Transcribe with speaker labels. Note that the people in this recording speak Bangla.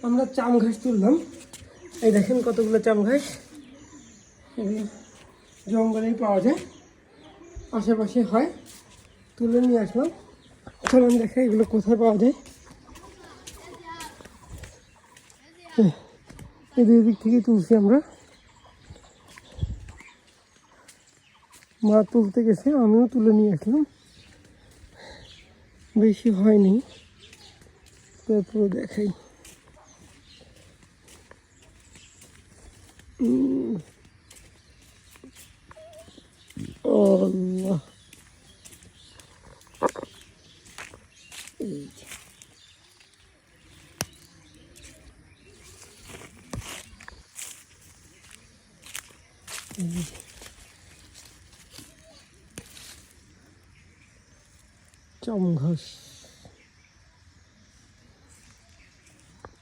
Speaker 1: আমরা চাম ঘাস তুললাম। এই দেখেন কতগুলো চাম ঘাস, এগুলো জঙ্গলেই পাওয়া যায়, আশেপাশে হয়, তুলে নিয়ে আসলাম। চলুন দেখে এগুলো কোথায় পাওয়া যায়। এদের দিক থেকে তুলছি আমরা, মা তুলতে গেছে, আমিও তুলে নিয়ে আসলাম। বেশি হয়নি, তারপরে দেখাই। আল্লাহ, এই যে চাম ঘাস।